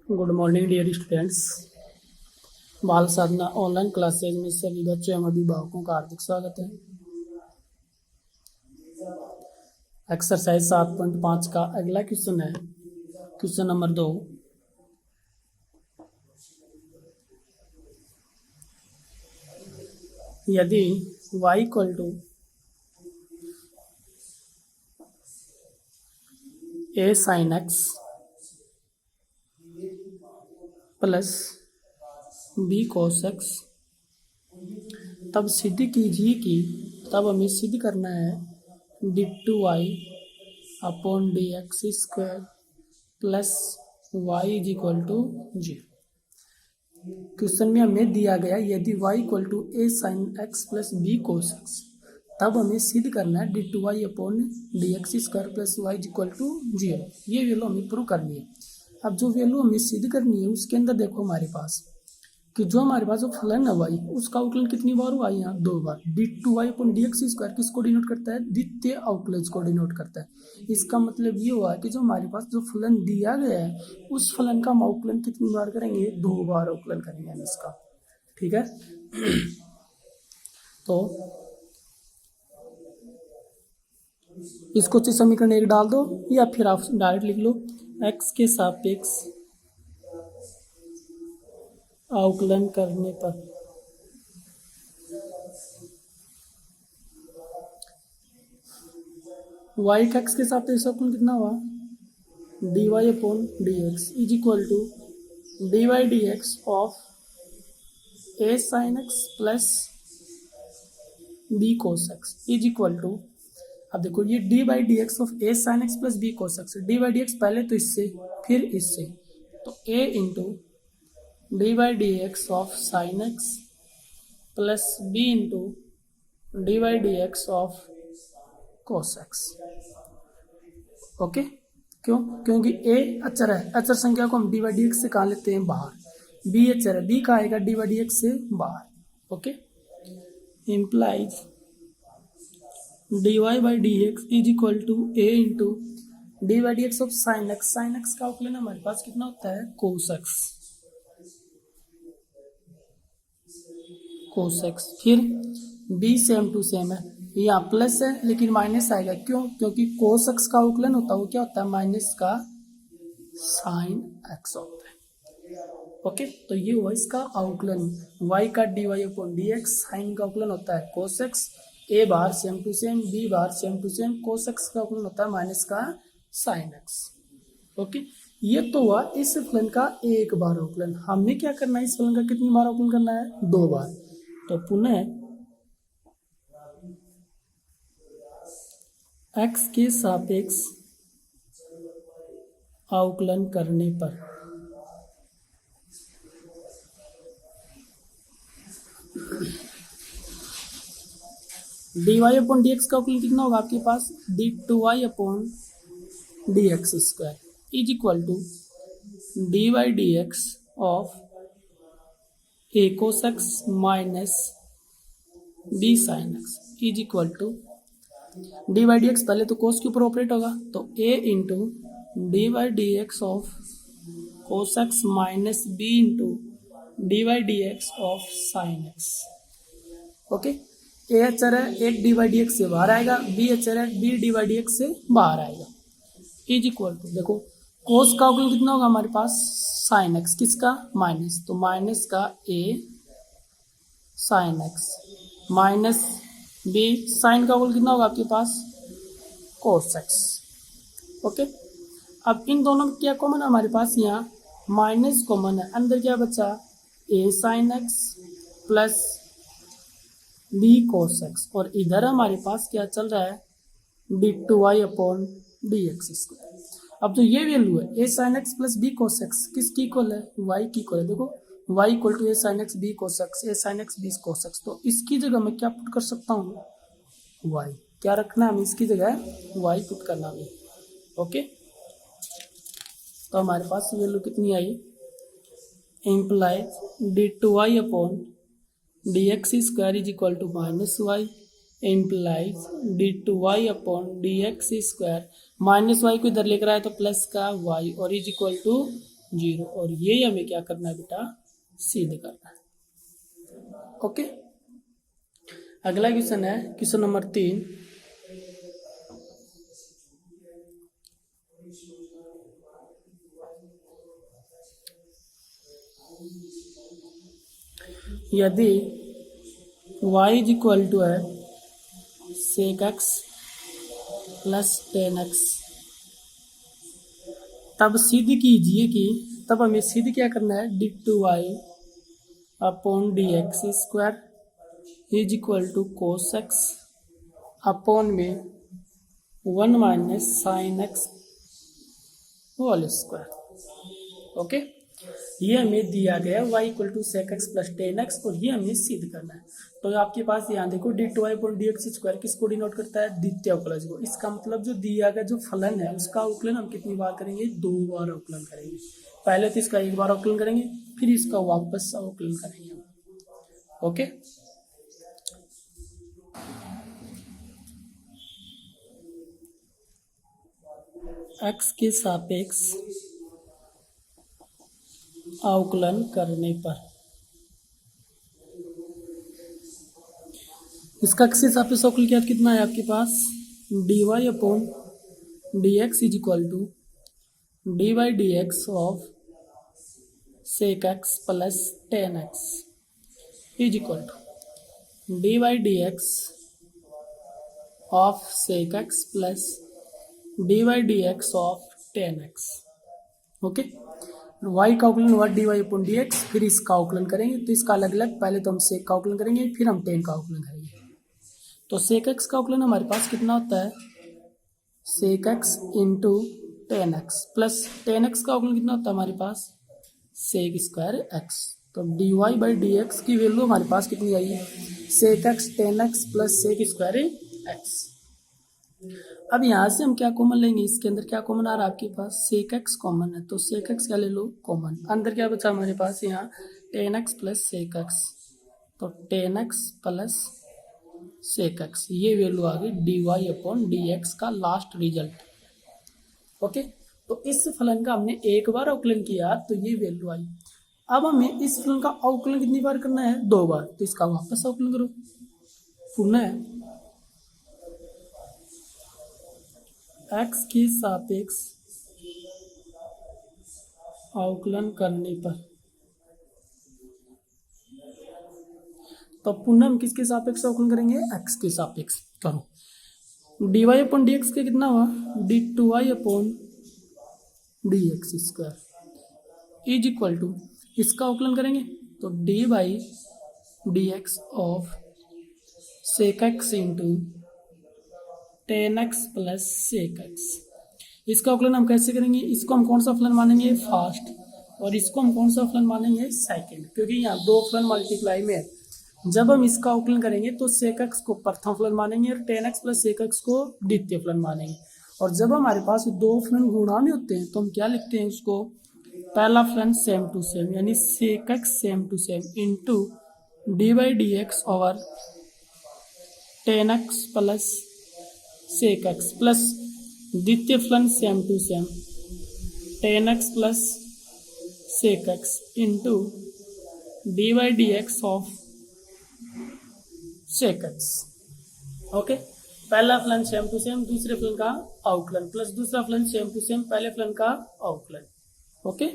Good morning dear students. बाल साधना online classes में सभी बच्चों एवं अभिभावकों का हार्दिक स्वागत है। एक्सरसाइज 7.5 का अगला क्वेश्चन है क्वेश्चन नंबर 2। यदि y equal to a sin x plus B cos x, तब सिद्ध कीजिए कि तब हमें सिद्ध करना है d2y upon D x square plus Y is equal to 0। Question में हमें दिया गया यदि y equal to A sine x plus B cos X, तब हमें सिद्ध करना है d2y upon D x square plus Y is equal to 0। ये वैल्यू हमें प्रूव करनी है। अब जो वैल्यू हमें सिद्ध करनी है उसके अंदर देखो हमारे पास कि जो हमारे पास जो फलन है y उसका अवकलन कितनी बार हुआ है, यहाँ 2 बार। d2y upon D x square किसको डिनोट करता है, द्वितीय अवकलज को डिनोट करता है। इसका मतलब ये हुआ कि जो हमारे पास जो फलन दिया गया है उस फलन का हम अवकलन कितनी बार करेंगे, 2 बार अवकलन करेंगे हम इसका। ठीक है तो इसको समीकरण 1 डाल दो या फिर आप डायरेक्ट लिख लो x के सापेक्ष अवकलन करने पर y का x के सापेक्ष अवकलन कितना हुआ, dy upon D x is equal to d Y D x of a sine x plus B cos x is equal to, अब देखो ये d by D x of a sine x plus B cos x, d by D x पहले तो इससे फिर इससे, तो a into D by D x of sine x plus b into D by D x of cos x. Okay क्यों, क्योंकि ए अचर है, अचर संख्या को हम डी बाई डी एक्स से कहाँ लेते हैं, बाहर। बी अचर है, बी कहाँ आएगा, डी बाई डी एक्स से बाहर। Okay implies dy by D x is equal to A into D by D x of sine X, sine X का अवकलन हमारे पास कितना होता है, कोस एक्स, कोस एक्स। फिर b सेम टू सेम है, यहाँ प्लस है लेकिन माइनस आएगा, क्यों, क्योंकि कोस एक्स का अवकलन होता है वो क्या होता है, माइनस का साइन एक्स होता है। ओके तो ये हुआ इसका अवकलन, y का dy upon D X, sine का अवकलन होता है कोस एक्स, ए बार सेम टू सेम, बी बार same to same, cos X का अवकलन होता है माइनस का साइन एक्स। ओके ये तो हुआ इस फलन का एक बार अवकलन। हमें क्या करना है, इस फलन का कितनी बार अवकलन करना है, 2 बार। तो पुनः x के सापेक्ष अवकलन करने पर d Y upon D x का अवकलन कितना होगा आपके पास, d two Y upon D x square is equal to d Y D x of a cos x minus b sine x is equal to d Y D x, पहले तो cos के ऊपर ऑपरेट होगा तो a into d Y D x of cos x minus b into d Y D x of sine x. Okay ए अचर है, एक D Y D X से बाहर आएगा, बी अचर है, B D Y D X से बाहर आएगा इज इक्वल टू, देखो कोस का अवकलन कितना होगा हमारे पास, साइन एक्स, किसका, माइनस, तो माइनस का a sine x minus b sine का अवकलन कितना होगा आपके पास, कोस एक्स। ओके अब इन दोनों में क्या कॉमन है हमारे पास, यहाँ माइनस कॉमन है, अंदर क्या बचा, a sine x plus B cos x, और इधर हमारे पास क्या चल रहा है, D two Y upon D x square. अब जो ये वैल्यू है a sine x plus B cos x किसकी इक्वल है, वाई की इक्वल है। देखो y equal to A sine x b cos x, a sine x b cos x, तो इसकी जगह मैं क्या पुट कर सकता हूँ, वाई, क्या रखना है हमें इसकी जगह, वाई पुट करना है। ओके तो हमारे पास वैल्यू कितनी आई, imply d two Y upon D x square is equal to minus y, implies d two Y upon D x square, minus y को इधर लेकर आए तो प्लस का वाई, और इज इक्वल टू 0, और ये हमें क्या करना है बेटा, सिद्ध करना है। ओके, अगला क्वेश्चन है क्वेश्चन नंबर 3। यदि y इज इक्वल टू है sec x plus tan X, तब सिद्ध कीजिए कि, तब हमें सिद्ध क्या करना है, D two Y upon D x square is equal to cos x upon में 1 minus sine X whole square. Okay, ये हमें दिया गया है y equal to sec x plus tan X, और ये हमें सिद्ध करना है। तो आपके पास ध्यान देखो, D two Y upon D x square किसको डिनोट करता है, द्वितीय अवकलज को। इसका मतलब जो दिया गया जो फलन है उसका अवकलन हम कितनी बार करेंगे, 2 बार अवकलन करेंगे। पहले तो इसका 1 बार अवकलन करेंगे, फिर इसका वापस अवकलन करेंगे। ओके, एक्स के सापेक्ष अवकलन करने पर इसका एक्स के सापेक्ष अवकलन क्या कितना है आपके पास, d Y upon D x is equal to d Y D x of sec x plus tan x is equal to d Y D x of sec x plus d Y D x of tan x. Okay, y का अवकलन हुआ d Y upon D x, फिर इसका अवकलन करेंगे। तो इसका अलग अलग, पहले तो हम सेक का अवकलन करेंगे, फिर हम टेन का अवकलन करेंगे। तो सेक एक्स का अवकलन हमारे पास कितना होता है, sec x into ten x plus tan x का अवकलन कितना होता है हमारे पास, सेक स्क्वायर एक्स। तो D y by D x की वैल्यू हमारे पास कितनी आई, sec x tan x plus sec square x. अब यहाँ से हम क्या कॉमन लेंगे, इसके अंदर क्या कॉमन आ रहा है आपके पास, सेक एक्स कॉमन है, तो सेक एक्स क्या ले लो कॉमन। अंदर क्या बचा हमारे पास यहाँ, tan x plus sec x, तो tan x plus sec x, ये वैल्यू आ गई d Y upon D x का लास्ट रिजल्ट। ओके, तो इस फलन का हमने 1 बार अवकलन किया तो ये वैल्यू आई। अब हमें इस फलन का अवकलन कितनी बार करना है, 2 बार, तो इसका वापस अवकलन करो पुनः एक्स के सापेक्ष अवकलन करने पर। तो पुनः हम किसके सापेक्ष अवकलन करेंगे, एक्स के सापेक्ष। करो D Y upon D x का कितना हुआ, D two Y upon D x square is equal to, इसका अवकलन करेंगे तो D Y D x of sec x into ten x plus sec X. इसका अवकलन हम कैसे करेंगे, इसको हम कौन सा फलन मानेंगे, फर्स्ट, और इसको हम कौन सा फलन मानेंगे, सेकंड, क्योंकि यहाँ 2 फलन मल्टीप्लाई में है। जब हम इसका अवकलन करेंगे तो सेक एक्स को प्रथम फलन मानेंगे और tan x plus sec X को द्वितीय फलन मानेंगे। और जब हमारे पास 2 फलन गुणा में होते हैं तो हम क्या लिखते हैं उसको, पहला फलन सेम टू सेम, यानी sec X same to same into D by D X over tan x plus sec x plus द्वितीय फलन same to same ten x plus sec x into D by D x of sec x. Okay, पहला फलन same to same, दूसरे फलन का अवकलन, plus दूसरा फलन सेम टू सेम, पहले फलन का अवकलन। ओके,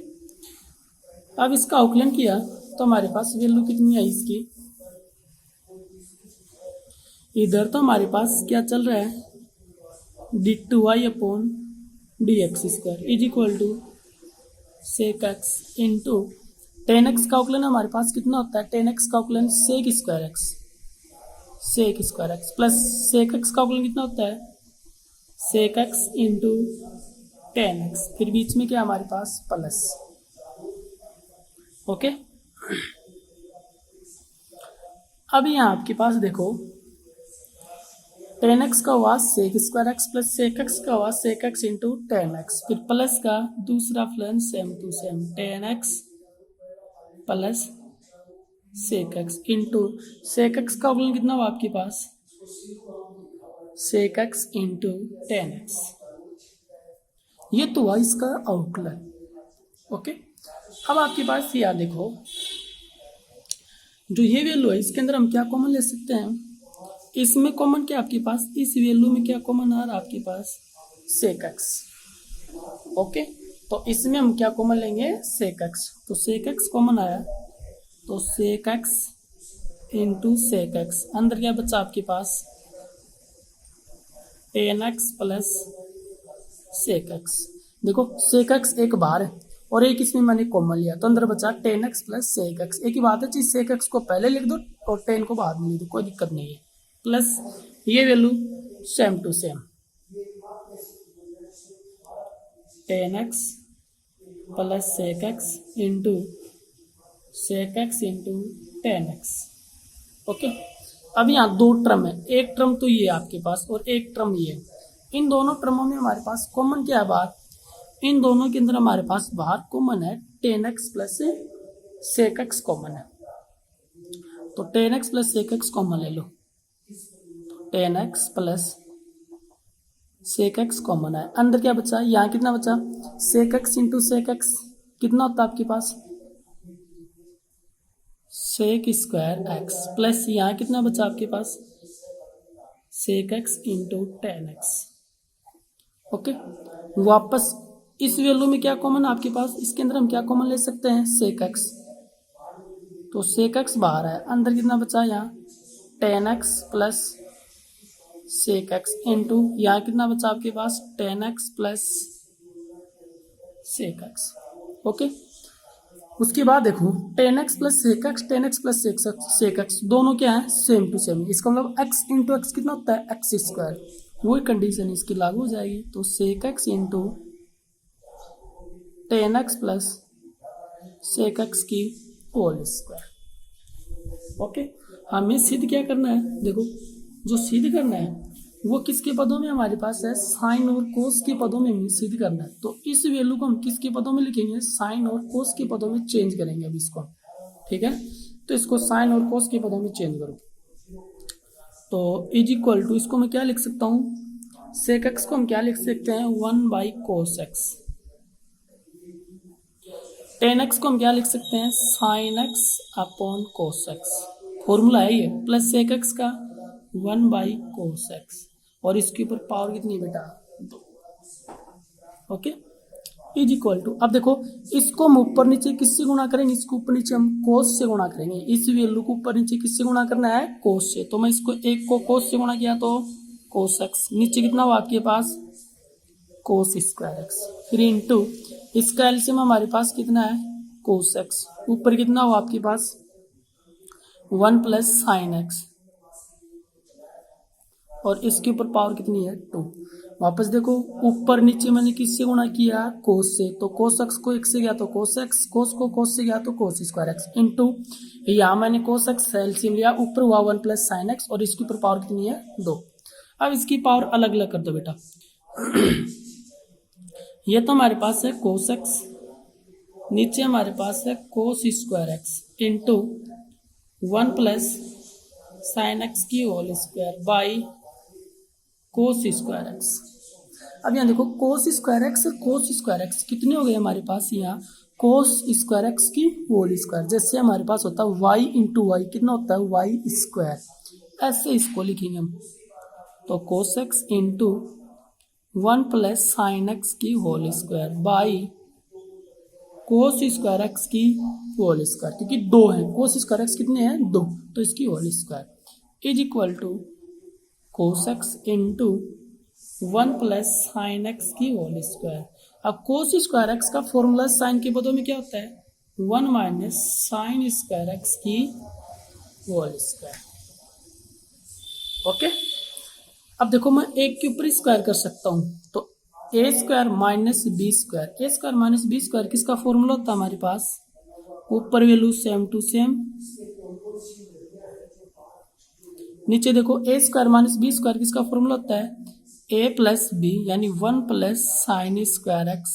अब इसका अवकलन किया तो हमारे पास वैल्यू कितनी आई इसकी, इधर तो हमारे पास क्या चल रहा है, D two Y upon D x square is equal to sec x into ten x का अवकलन हमारे पास कितना होता है, टेन एक्स का अवकलन sec square X, sec square x plus sec x का अवकलन कितना होता है, sec x into ten x, फिर बीच में क्या हमारे पास प्लस। ओके, अब यहाँ आपके पास देखो टेन एक्स का हुआ sec square x plus sec x का हुआ sec x into ten x, फिर प्लस का दूसरा फलन same to same ten x plus sec x into sec x का अवकलन कितना हुआ आपके पास, sec x into ten x, ये तो हुआ इसका अवकलन। ओके, अब आपके पास यार देखो, जो ये वैल्यू है इसके अंदर हम क्या कॉमन ले सकते हैं, इसमें कॉमन क्या आपके पास, इस वैल्यू में क्या कॉमन आ रहा है आपके पास, सेक एक्स। ओके, तो इसमें हम क्या कॉमन लेंगे, सेक एक्स। तो सेक एक्स कॉमन आया, तो sec x into sec x, अंदर क्या बचा आपके पास, tan x plus sec x. देखो सेक एक्स एक बार है और एक इसमें मैंने कॉमन लिया, तो अंदर बचा ten x plus sec x. एक ही बात है, चीज सेक एक्स को पहले लिख दो और टेन को बाद में लिख दो, कोई दिक्कत नहीं है। प्लस ये value same to same, ten x plus sec x into sec x into ten x. Okay, अब यहाँ दो टर्म है, एक टर्म तो ये आपके पास और एक टर्म ये। इन दोनों टर्मों में हमारे पास कॉमन क्या है बाहर, इन दोनों के अंदर हमारे पास बाहर कॉमन है tan x plus sec x common है। तो tan x plus sec x common ले लो, tan x plus sec x common है। अंदर क्या बचा, यहाँ कितना बचा, sec x into sec x कितना होता है आपके पास, सेक स्क्वायर एक्स, प्लस यहाँ कितना बचा आपके पास, sec x into ten x. Okay, वापस इस वैल्यू में क्या कॉमन है आपके पास, इसके अंदर हम क्या कॉमन ले सकते हैं, सेक एक्स। तो सेक एक्स बाहर है, अंदर कितना बचा, यहाँ tan x plus sec x into यहाँ कितना बचा आपके पास, tan x plus sec x. Okay, उसके बाद देखो tan x plus sec x, tan x plus sec x दोनों क्या है, सेम टू सेम। इसका मतलब एक्स इंटू एक्स कितना होता है, एक्स स्क्वायर। वही कंडीशन इसकी लागू हो जाएगी। तो sec x into ten x plus sec x की होल स्क्वायर। ओके, हमें सिद्ध क्या करना है, देखो जो सिद्ध करना है वो किसके पदों में हमारे पास है, साइन और कोस के पदों में हमें सिद्ध करना है। तो इस वैल्यू को हम किसके पदों में लिखेंगे, साइन और कोस के पदों में चेंज करेंगे अब इसको, ठीक है। तो इसको साइन और कोस के पदों में चेंज करो, तो इज इक्वल टू, इसको मैं क्या लिख सकता हूँ, सेक एक्स को हम क्या लिख सकते हैं, 1/cos x। टेन एक्स को हम क्या लिख सकते हैं, sine x upon cos x, formula है ये, प्लस सेक एक्स का 1/cos x, और इसके ऊपर पावर कितनी है बेटा, 2। ओके, इज इक्वल टू, अब देखो इसको हम ऊपर नीचे किससे गुणा करेंगे, इसको ऊपर नीचे हम कोस से गुणा करेंगे। इस वैल्यू को ऊपर नीचे किससे गुणा करना है, कोस से। तो मैं इसको एक को कोस से गुणा किया तो कोस एक्स, नीचे कितना हुआ आपके पास, कोस स्क्वायर एक्स, फिर इंटू इसका एलसीएम हमारे पास कितना है, कोस एक्स, ऊपर कितना हुआ आपके पास 1 प्लस साइन एक्स, और इसके ऊपर पावर कितनी है 2। वापस देखो ऊपर नीचे मैंने किससे गुणा किया, कोस से। तो कोस एक्स को एक्स से गया तो कोस एक्स, कोस को कोस से गया तो कोस स्क्वायर एक्स, इंटू यहाँ मैंने कोस एक्स एलसीएम लिया, ऊपर हुआ 1 प्लस साइन एक्स, और इसके ऊपर पावर कितनी है 2। अब इसकी पावर अलग अलग कर दो बेटा। ये तो हमारे पास है कोस एक्स, नीचे हमारे पास है cos square x into 1 plus sine x की whole square by cos square x. अब यहाँ देखो कोस स्क्वायर एक्स और कोस स्क्वायर एक्स कितने हो गए हमारे पास, यहाँ कोस स्क्वायर एक्स की होल स्क्वायर, जैसे हमारे पास होता है वाई इंटू वाई, कितना होता है वाई स्क्वायर, ऐसे इसको लिखेंगे हम। तो cos x into 1 plus sine x की whole square by cos square x की होल स्क्वायर, क्योंकि 2 है, कोस स्क्वायर एक्स कितने हैं 2, तो इसकी whole square is equal to cos x into 1 plus sine x की होल स्क्वायर। अब कोस स्क्वायर एक्स का फॉर्मूला साइन के पदों में क्या होता है, 1 माइनस साइन स्क्वायर एक्स की होल स्क्वायर। ओके, अब देखो मैं एक के ऊपर स्क्वायर कर सकता हूं, तो ए square minus b square, a square minus b square किसका फॉर्मूला होता है हमारे पास, ऊपर वैल्यू सेम टू सेम, नीचे देखो a square minus b square किसका फॉर्मूला होता है, ए प्लस बी, यानी 1 plus sine square x,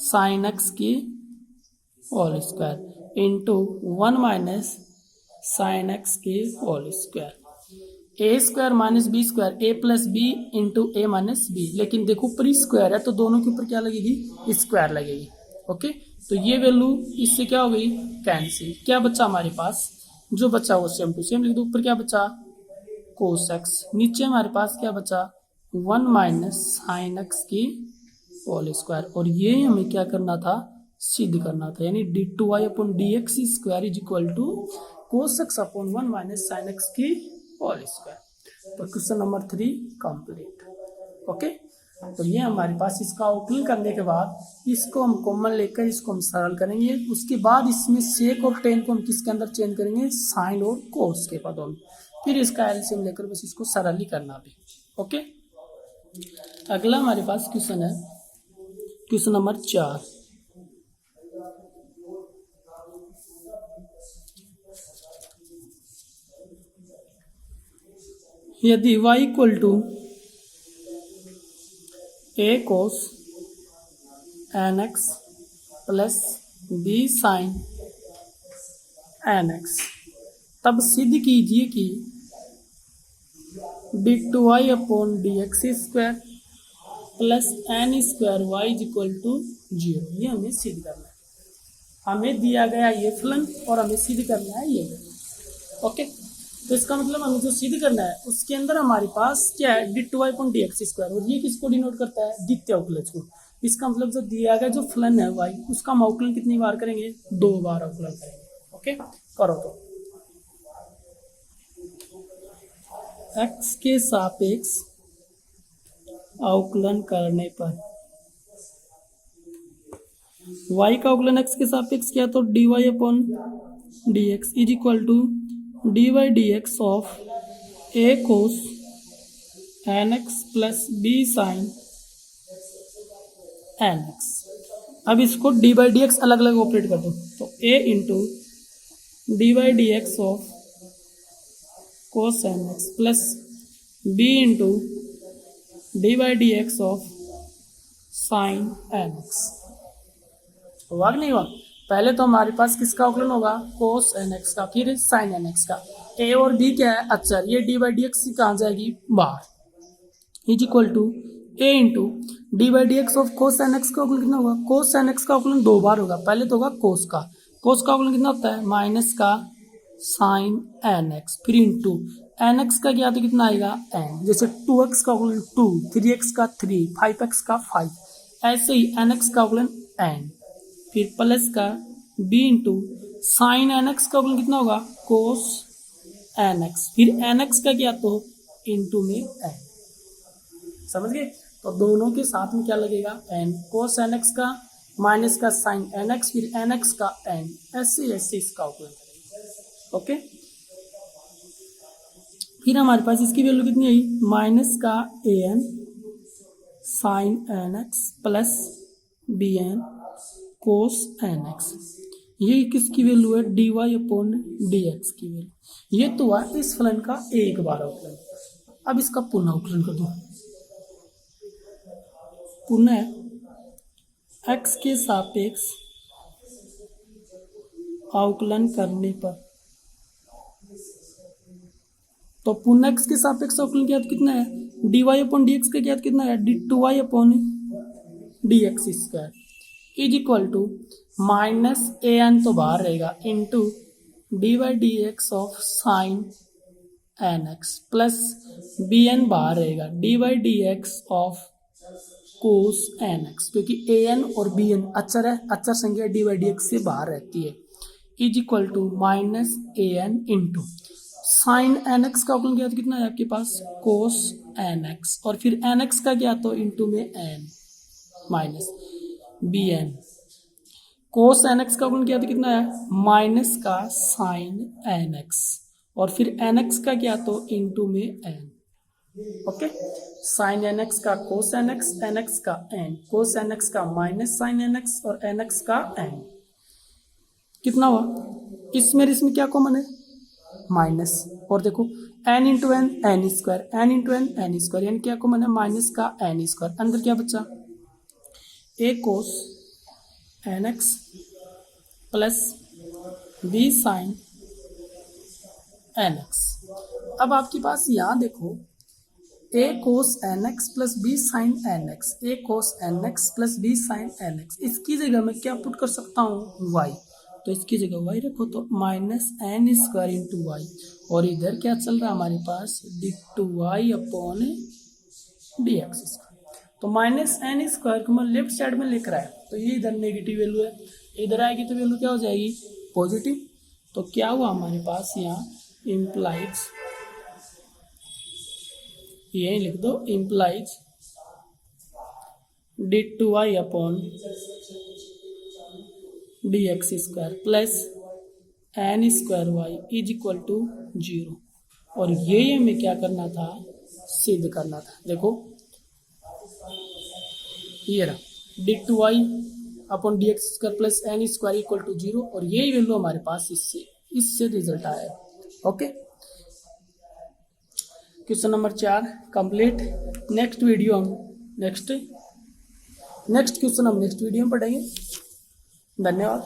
sine x की whole square into 1 minus sine x की whole square. A square minus b square, a plus b into a minus b, लेकिन देखो ऊपर square है तो दोनों के ऊपर क्या लगेगी, स्क्वायर लगेगी। ओके, तो ये वैल्यू इससे क्या हो गई, कैंसिल। क्या बचा हमारे पास, जो बचा वो सेम टू सेम लिख दो। ऊपर क्या बचा, कोस एक्स, नीचे हमारे पास क्या बचा, 1 माइनस साइन एक्स की होल स्क्वायर। और ये हमें क्या करना था, सिद्ध करना था, यानी d2y upon D x square is equal to cos x upon 1 minus sine x की होल स्क्वायर। तो क्वेश्चन नंबर 3 कंप्लीट। ओके, तो ये हमारे पास इसका अवकलन करने के बाद इसको हम कॉमन लेकर इसको हम सरल करेंगे। उसके बाद इसमें सेक और टेन को हम किसके अंदर चेंज करेंगे, साइन और कोस के पदों में। फिर इसका एलसीएम लेकर बस इसको सरल ही करना भी। ओके, अगला हमारे पास क्वेश्चन है क्वेश्चन नंबर 4। यदि y equal to a cos nx plus b sin nx, तब सिद्ध कीजिए कि d2y upon D x square plus n square y is equal to 0। ये हमें सिद्ध करना है। हमें दिया गया ये फलन और हमें सिद्ध करना है ये। ओके, तो इसका मतलब हमें जो सिद्ध करना है उसके अंदर हमारे पास क्या है, d2y upon D x square, और ये किसको डिनोट करता है, द्वितीय अवकलज को। इसका मतलब जो दिया गया जो फलन है y, उसका हम अवकलन कितनी बार करेंगे, 2 बार अवकलन करेंगे। ओके, करो तो x के सापेक्ष अवकलन करने पर y का अवकलन x के सापेक्ष किया तो dy upon D x is equal to d Y D x of a cos n x plus b sine n x. अब इसको डी बाई डी एक्स अलग अलग ऑपरेट कर दो, तो a into d Y D x of cos n x plus b into d Y D x of sine n x. हुआ कि नहीं हुआ? पहले तो हमारे पास किसका अवकलन होगा, कोस एन एक्स का, फिर साइन एन एक्स का। ए और बी क्या है, अचर, ये डी बाई डी एक्स कहाँ जाएगी, बाहर, is equal to A into D by D x of cos n x का अवकलन कितना होगा, कोस एन एक्स का अवकलन 2 बार होगा। पहले तो होगा कोस का अवकलन कितना होता है, माइनस का साइन एन एक्स, फिर इंटू एन एक्स का क्या तो कितना आएगा एन, जैसे 2x का अवकलन 2, 3x का 3, 5x का 5, ऐसे ही एन एक्स का अवकलन एन, फिर प्लस का b into sine n x का अवकलन कितना होगा, कोस एन एक्स, फिर एन एक्स का क्या तो इंटू में एन। समझ गए? तो दोनों के साथ में क्या लगेगा, एन, कोस एन एक्स का माइनस का साइन एन एक्स, फिर एन एक्स का एन, ऐसे ऐसे इसका अवकलन करेंगे। ओके, फिर हमारे पास इसकी वैल्यू कितनी आई, माइनस का a n sine n x plus b n cos n x. ये किसकी वैल्यू है, d Y upon D x की वैल्यू। ये तो हुआ इस फलन का एक बार अवकलन। अब इसका पुनः अवकलन कर दो, पुनः x के सापेक्ष अवकलन करने पर, तो पुनः x के सापेक्ष अवकलन किया तो कितना है, d Y upon D x का क्या कितना है, D two Y upon D x square is equal to minus a n तो बाहर रहेगा into d Y D x of sine n x plus b n बाहर रहेगा d Y D x of cos n x, क्योंकि a n और b n अचर है, अचर संख्या डी वाई डी एक्स से बाहर रहती है, is equal to minus a n into sine n x का अवकलन किया तो कितना है आपके पास, कोस एन एक्स, और फिर एन एक्स का क्या तो इंटू में N minus B n, cos n x का अवकलन किया तो कितना है, माइनस का साइन एन एक्स, और फिर एन एक्स का क्या तो इंटू में n. Okay, sine n x का कोस एन एक्स का एन, कोस एन एक्स का माइनस साइन एन एक्स और एन एक्स का एन, कितना हुआ, इसमें क्या कॉमन है, माइनस, और देखो n into n n square, n into n n square, यानी क्या कॉमन है, माइनस का एन स्क्वायर, अंदर क्या बचा, a cos n x plus b sine n x. अब आपके पास यहाँ देखो a cos n x plus b sine n x, a cos n x plus b sine n x, इसकी जगह मैं क्या पुट कर सकता हूँ वाई, तो इसकी जगह वाई रखो तो minus n square into y, और इधर क्या चल रहा है हमारे पास d two Y upon D x square. तो माइनस एन स्क्वायर को मैं लेफ्ट साइड में लिख रहा है, तो ये इधर नेगेटिव वैल्यू है, इधर आएगी तो वैल्यू क्या हो जाएगी पॉजिटिव। तो क्या हुआ हमारे पास यहाँ इम्प्लाइज, यही लिख दो implies d two Y upon D x square plus n square y is equal to 0। और ये हमें क्या करना था, सिद्ध करना था। देखो ये रहा d two Y upon D x square plus n square equal to 0, और यही वैल्यू हमारे पास इससे रिजल्ट आया। Okay, question number 4 complete. Next video हम नेक्स्ट क्वेश्चन हम नेक्स्ट वीडियो में पढ़ेंगे। धन्यवाद।